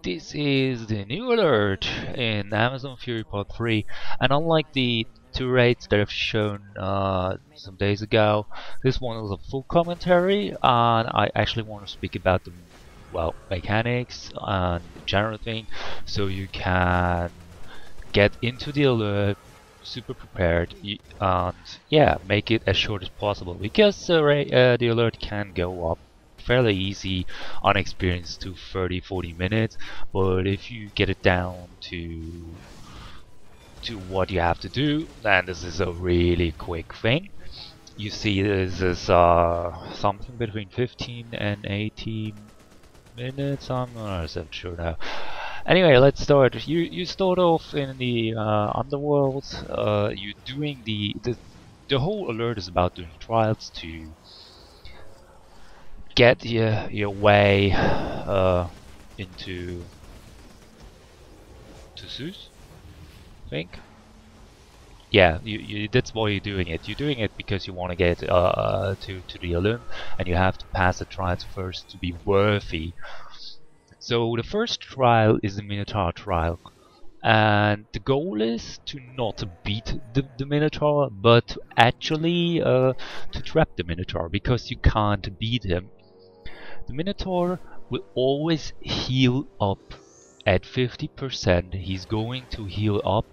This is the new alert in Amazon Fury Pod 3, and unlike the two raids that I've shown some days ago, this one is a full commentary, and I actually want to speak about the mechanics and general thing, so you can get into the alert super prepared and yeah, make it as short as possible, because the alert can go up fairly easy on experience to 30-40 minutes, but if you get it down to what you have to do, then this is a really quick thing. You see, this is something between 15 and 18 minutes. I'm not so sure now. Anyway, let's start. You start off in the Underworld. You're doing the whole alert is about doing trials to get your way into Zeus, I think. Yeah, that's why you're doing it. You're doing it because you want to get to the Olymp, and you have to pass the trials first to be worthy. So the first trial is the Minotaur trial, and the goal is to not beat the Minotaur, but to actually to trap the Minotaur, because you can't beat him. The Minotaur will always heal up at 50%. He's going to heal up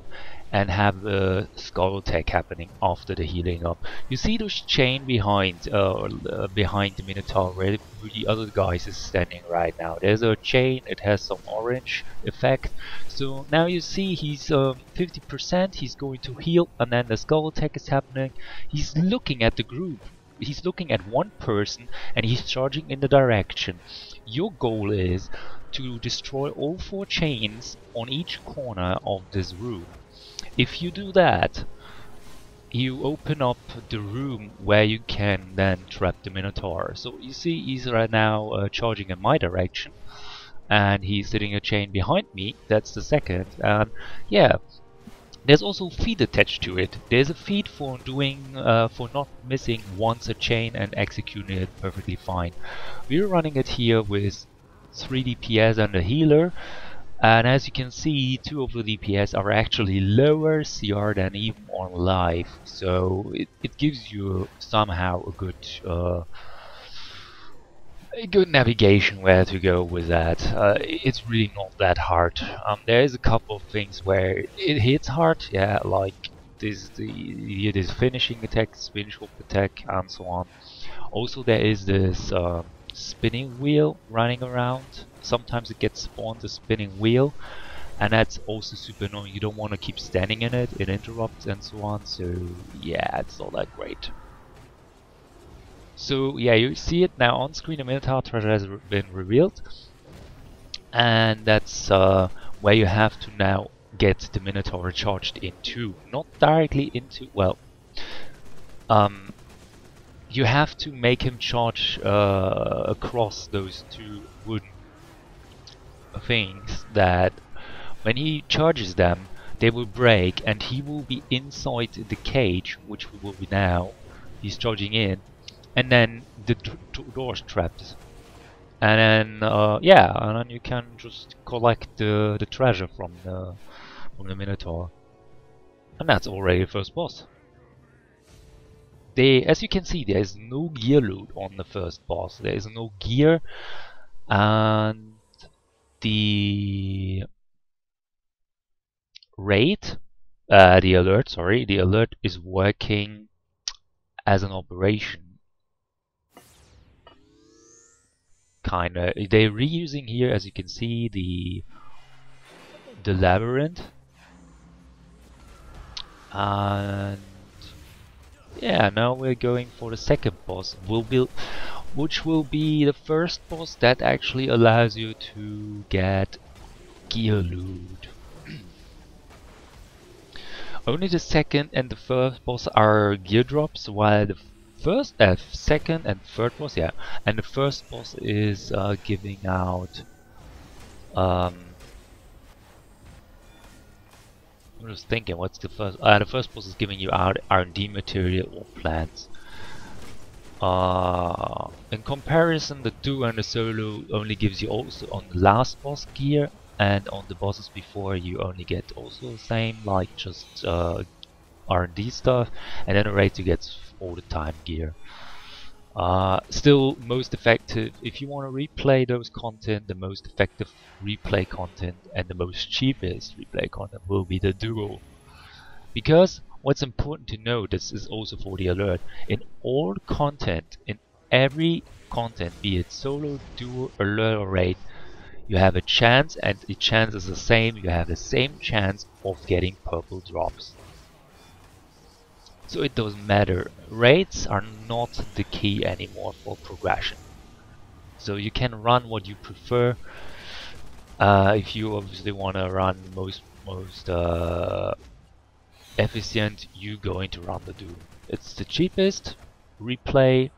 and have a skull attack happening after the healing up. You see this chain behind behind the Minotaur where the other guys is standing right now. There's a chain, it has some orange effect. So now you see he's 50%, he's going to heal, and then the skull attack is happening. He's looking at the group. He's looking at one person and he's charging in the direction. Your goal is to destroy all 4 chains on each corner of this room. If you do that, you open up the room where you can then trap the Minotaur. So you see he's right now charging in my direction, and he's sitting a chain behind me. That's the second. And yeah, there's also feed attached to it. There's a feed for doing for not missing once a chain and executing it perfectly fine. We're running it here with 3 DPS and a healer, and as you can see, 2 of the DPS are actually lower CR than even on live, so it gives you somehow a good navigation where to go with that. It's really not that hard. There is a couple of things where it hits hard, yeah, like this finishing attack, finish off attack, and so on. Also, there is this spinning wheel running around. Sometimes it gets spawned a spinning wheel, and that's also super annoying. You don't want to keep standing in it, it interrupts and so on. So yeah, it's not that great. So yeah, you see it now on screen. The Minotaur treasure has been revealed, and that's where you have to now get the Minotaur charged into, not directly into, well, you have to make him charge across those 2 wooden things, that when he charges them they will break and he will be inside the cage, which will be now, he's charging in, and then the door's trapped, and then yeah, and then you can just collect the treasure from the Minotaur, and that's already the first boss. As you can see, there is no gear loot on the first boss. There is no gear, and the raid, the alert is working as an operation. Kinda, they're reusing here, as you can see, the labyrinth, and yeah, now we're going for the second boss, which will be the first boss that actually allows you to get gear loot. Only the second and the first boss are gear drops, while the second and third boss, yeah, and the first boss is giving out. I'm just thinking, what's the first? The first boss is giving you out R&D material or plants. In comparison, the duo and the solo only gives you also on the last boss gear, and on the bosses before you only get also the same, like just R&D stuff, and then a raid you get all the time gear. Still most effective, if you want to replay those content, the most effective replay content and the most cheapest replay content will be the duo. Because what's important to know, this is also for the alert, in all content, in every content, be it solo, duo, alert or raid, you have a chance, and the chance is the same, you have the same chance of getting purple drops. So it doesn't matter, raids are not the key anymore for progression. So you can run what you prefer. If you obviously want to run most efficient, you're going to run the duo. It's the cheapest, replay,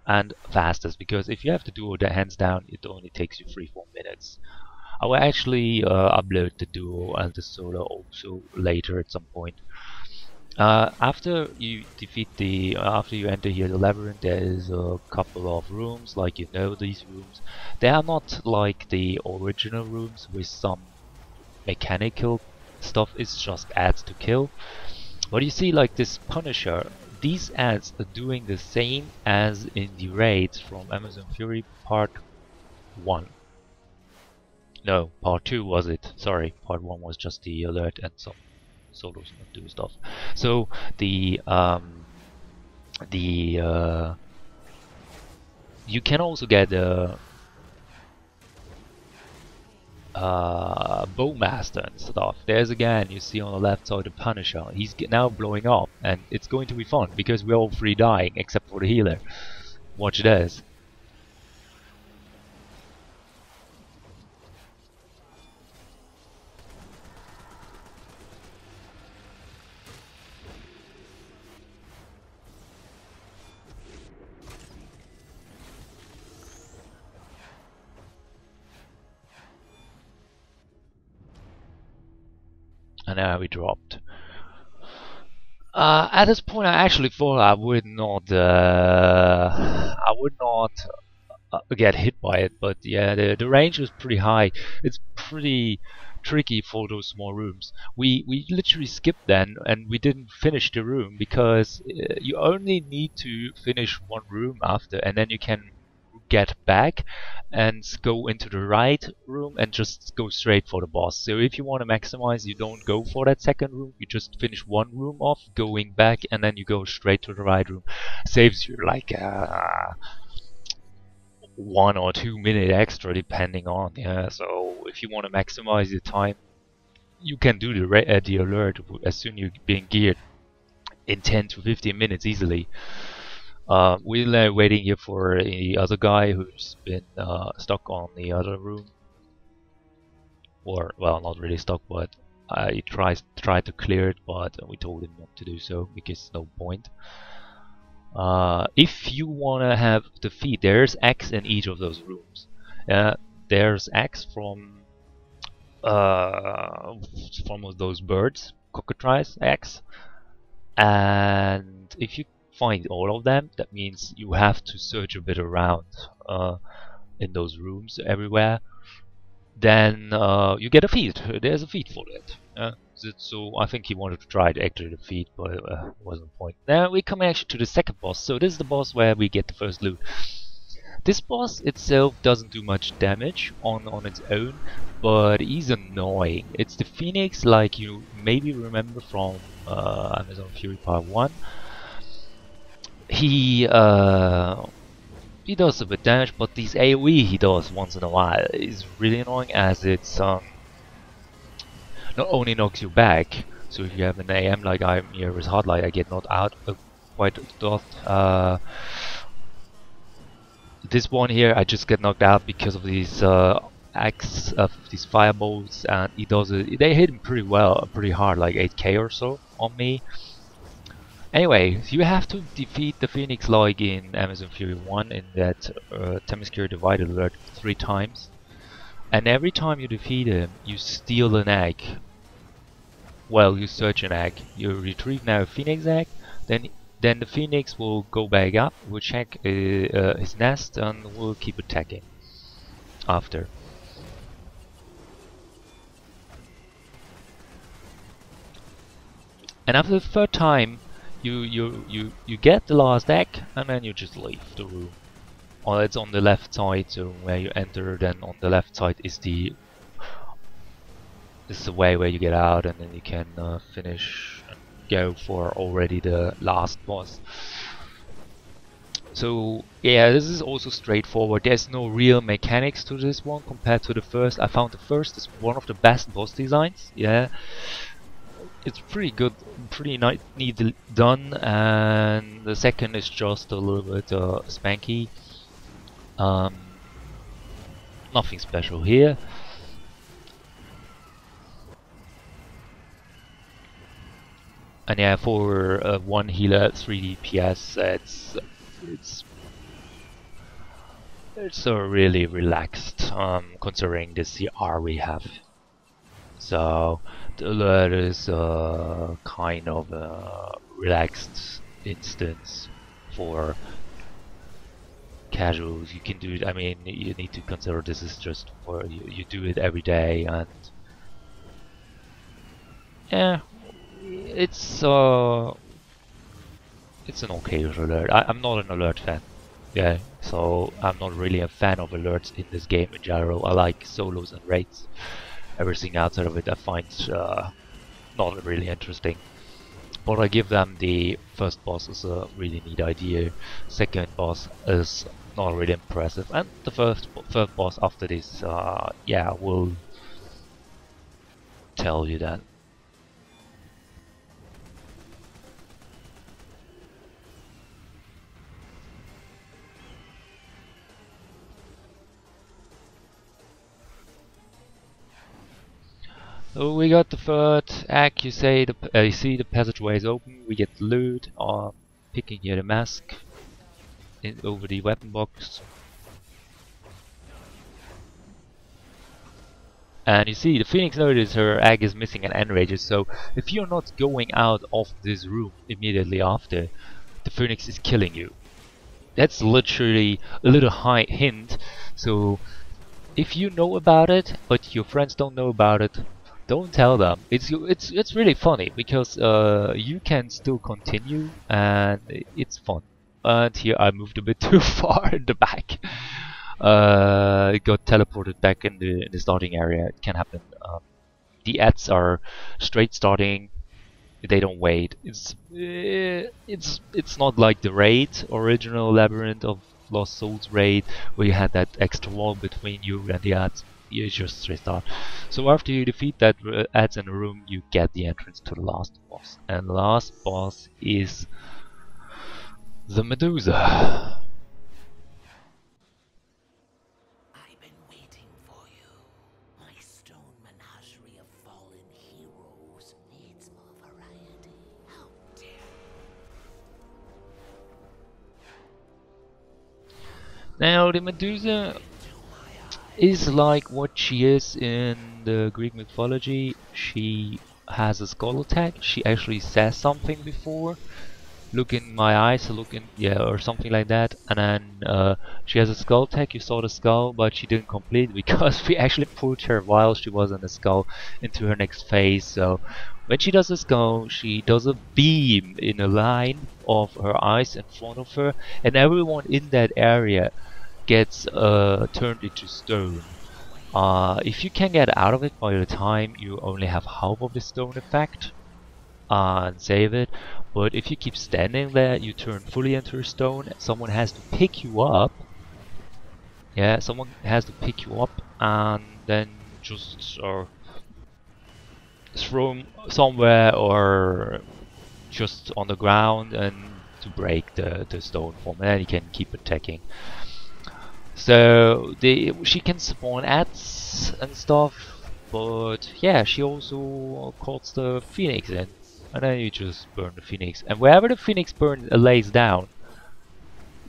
and fastest, because if you have to do it hands down, it only takes you 3-4 minutes. I will actually upload the duo and the solo also later at some point. After you defeat after you enter here the labyrinth, there is a couple of rooms, like you know these rooms. They are not like the original rooms with some mechanical stuff, it's just ads to kill. But you see, like this Punisher, these ads are doing the same as in the raids from Amazon Fury Part 1. No, Part 2 was it, sorry, Part 1 was just the alert and some solos not do stuff. So you can also get a Bowmaster and stuff. There's again, you see on the left side the Punisher. He's now blowing up, and it's going to be fun because we're all three dying except for the healer. Watch this. And now we dropped. At this point, I actually thought I would not get hit by it, but yeah, the range was pretty high. It's pretty tricky for those small rooms. We literally skipped then, and we didn't finish the room because you only need to finish one room after, and then you can get back and go into the right room and just go straight for the boss. So if you want to maximize, you don't go for that second room, you just finish one room off, going back, and then you go straight to the right room. Saves you like 1 or 2 minutes extra depending on, yeah. So if you want to maximize your time, you can do the alert as soon as you're being geared in 10 to 15 minutes easily. We're waiting here for the other guy who's been stuck on the other room. Or, well, not really stuck, but he tried to clear it, but we told him not to do so because no point. If you want to have the feed, there's X in each of those rooms. There's X from those birds, cockatrice X, and if you find all of them, that means you have to search a bit around in those rooms everywhere. Then you get a feed. There's a feed for that. So I think he wanted to try to actually the feed, but it wasn't the point. Now we come actually to the second boss. So this is the boss where we get the first loot. This boss itself doesn't do much damage on its own, but he's annoying. It's the Phoenix, like you maybe remember from Amazon Fury Part 1. He does a bit damage, but these AoE he does once in a while is really annoying, as it's not only knocks you back. So if you have an AM like I'm here with Hardlight, I get knocked out quite a lot. This one here, I just get knocked out because of these these fireballs, and he does it. They hit him pretty well, pretty hard, like 8k or so on me. Anyway, you have to defeat the Phoenix like in Amazon Fury 1 in that Themyscira Divided alert 3 times. And every time you defeat him, you steal an egg. Well, you search an egg. You retrieve now a Phoenix egg, then the Phoenix will go back up, will check his nest, and will keep attacking after. And after the third time, you get the last egg, and then you just leave the room. Or it's on the left side, so where you enter, then on the left side is the way where you get out, and then you can finish and go for already the last boss. So yeah, this is also straightforward. There's no real mechanics to this one compared to the first. I found the first is one of the best boss designs. Yeah, it's pretty good, pretty neatly done, and the second is just a little bit spanky. Nothing special here. And yeah, for one healer 3 DPS, it's really relaxed, considering the CR we have. So the alert is kind of a relaxed instance for casuals. You can do it. I mean, you need to consider this is just for you do it every day, and yeah, it's an okay alert. I'm not an alert fan. Yeah, so I'm not really a fan of alerts in this game in general. I like solos and raids. Everything outside of it I find not really interesting. But I give them the first boss is a really neat idea. Second boss is not really impressive, and the third boss after this, yeah, will tell you that. So we got the third act. You say you see the passageway is open. We get the loot. Picking here the mask over the weapon box, and you see the Phoenix notices her egg is missing an enrager. So if you're not going out of this room immediately after, the Phoenix is killing you. That's literally a little hint. So if you know about it, but your friends don't know about it, don't tell them. It's really funny because you can still continue and it's fun. And here I moved a bit too far in the back. It got teleported back in the starting area. It can happen. The ads are straight starting. They don't wait. It's not like the raid original Labyrinth of Lost Souls raid where you had that extra wall between you and the ads. You just straight start. So after you defeat that ads in the room, you get the entrance to the last boss. And the last boss is the Medusa. I've been waiting for you. My stone menagerie of fallen heroes needs more variety. How dare you? Now the Medusa is like what she is in the Greek mythology. She has a skull attack. She actually says something before. Look in my eyes, look in, yeah, or something like that. And then she has a skull attack. You saw the skull, but she didn't complete because we actually put her while she was in the skull into her next phase. So when she does the skull, she does a beam in a line of her eyes in front of her, and everyone in that area gets turned into stone. If you can get out of it by the time you only have half of the stone effect, and save it, but if you keep standing there, you turn fully into a stone. Someone has to pick you up. Yeah, someone has to pick you up and then just throw him somewhere or just on the ground and to break the stone form, and then you can keep attacking. So she can spawn ads and stuff, but yeah, she also calls the Phoenix in, and then you just burn the Phoenix. And wherever the Phoenix lays down,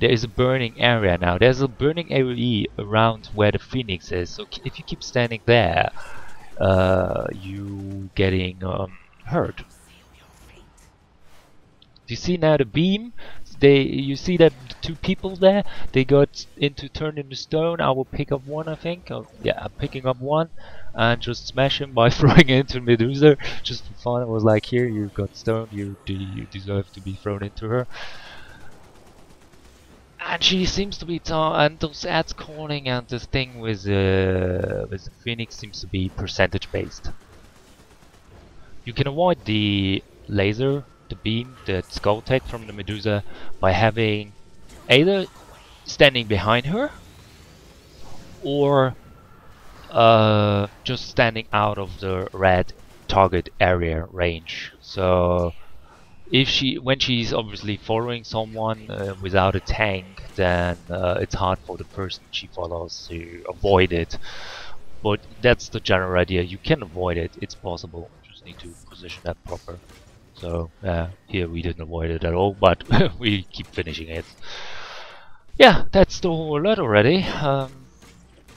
there is a burning area now. There's a burning area around where the Phoenix is. So if you keep standing there, you getting hurt. Do you see now the beam? you see that the two people there, they got turned into stone. I will pick up one, I think. Oh, yeah, I'm picking up one and just smash him by throwing it into Medusa just for fun. I was like, here, you got stoned, you deserve to be thrown into her. And she seems to be and those ads calling and this thing with the Phoenix seems to be percentage based. You can avoid the laser, the beam, the skull tech from the Medusa by having either standing behind her or just standing out of the red target area range. So if when she's obviously following someone without a tank, then it's hard for the person she follows to avoid it. But that's the general idea. You can avoid it. It's possible. You just need to position that proper. So here we didn't avoid it at all, but we keep finishing it. Yeah, that's the whole lot already.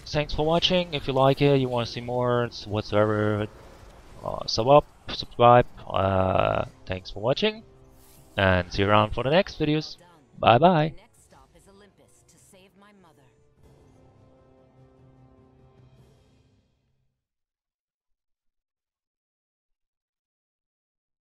Thanks for watching. If you like it, you want to see more whatsoever, subscribe. Thanks for watching, and see you around for the next videos. Bye bye. Next stop is Olympus to save my mother.